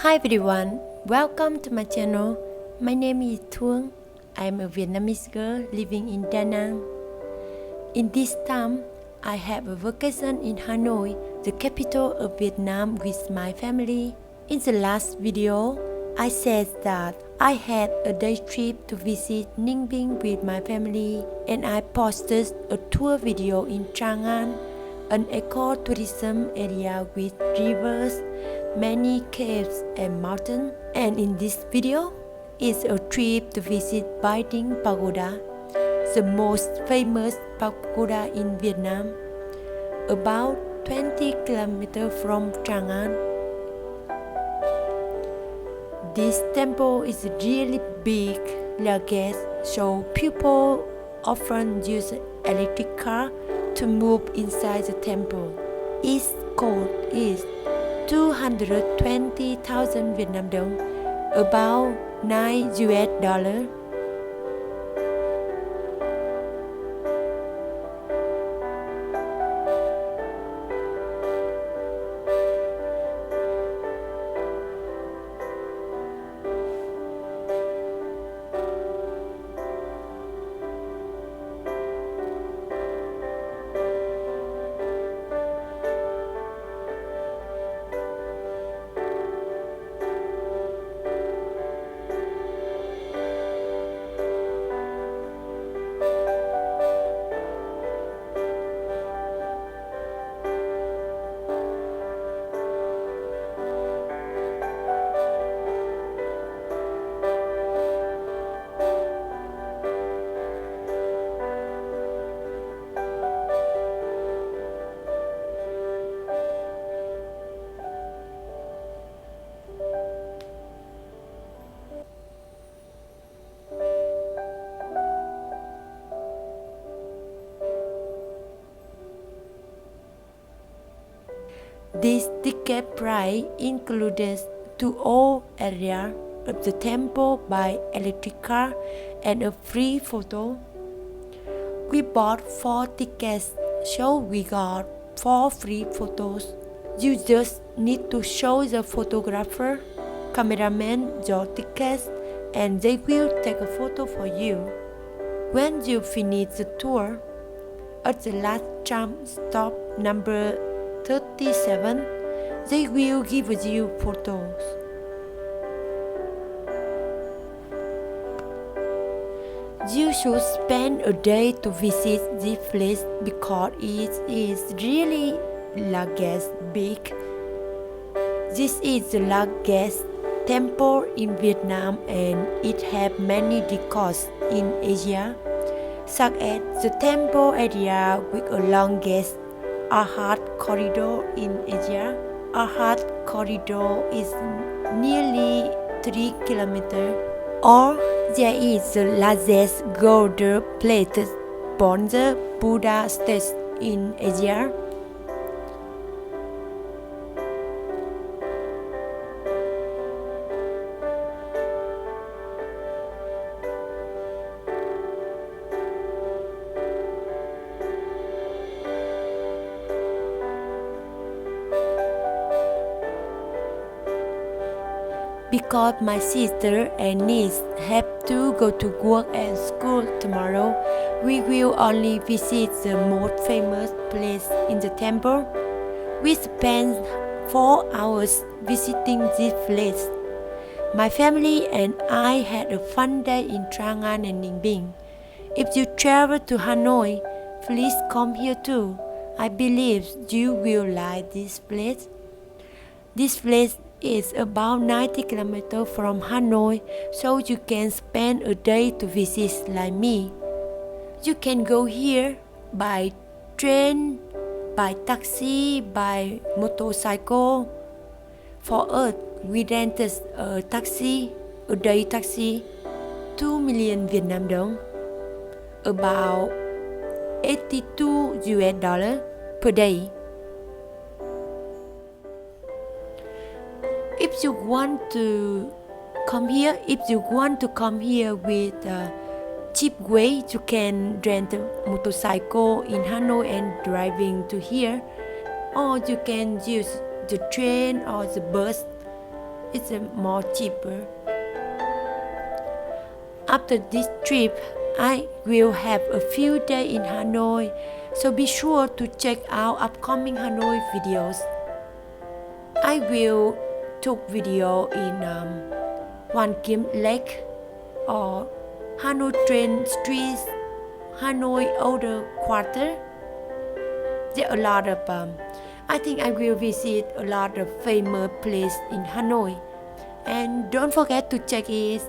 Hi everyone, welcome to my channel. My name is Thuong. I am a Vietnamese girl living in Da Nang. In this time, I have a vacation in Hanoi, the capital of Vietnam, with my family. In the last video, I said that I had a day trip to visit Ninh Binh with my family, and I posted a tour video in Trang An, an eco-tourism area with rivers, many caves and mountains. And in this video is a trip to visit Bai Dinh Pagoda, the most famous pagoda in Vietnam, about 20 kilometers from Trang An. This temple is really big, large, so people often use electric car to move inside the temple. Its cost is 220,000 Vietnam dong, about $9. This ticket price includes to all areas of the temple by electric car and a free photo. We bought 4 tickets, so we got 4 free photos. You just need to show the photographer, cameraman your tickets, and they will take a photo for you. When you finish the tour, at the last jump stop number 37, they will give you photos. You should spend a day to visit this place because it is really largest big. This is the largest temple in Vietnam and it has many decors in Asia, such as the temple area with the longest Art corridor in Asia. Art corridor is nearly 3 kilometers. Or there is the largest gold-plated bronze Buddha statue in Asia. Because my sister and niece have to go to work and school tomorrow, we will only visit the most famous place in the temple. We spent 4 hours visiting this place. My family and I had a fun day in Trang An and Ninh Binh. If you travel to Hanoi, please come here too. I believe you will like this place. This place is about 90 kilometers from Hanoi, so you can spend a day to visit like me. You can go here by train, by taxi, by motorcycle. For us, we rented a taxi, a day taxi, 2 million Vietnam dong, about $82 per day. If you want to come here with a cheap way, you can rent a motorcycle in Hanoi and driving to here, or you can use the train or the bus. It's more cheaper. After this trip, I will have a few days in Hanoi, so be sure to check out upcoming Hanoi videos. I will take video in Hoàn Kiếm Lake or Hanoi train streets, Hanoi older quarter. There are a lot of I think I will visit a lot of famous places in Hanoi, and don't forget to check it.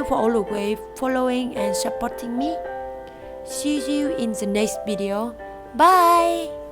for always following and supporting me. See you in the next video. Bye!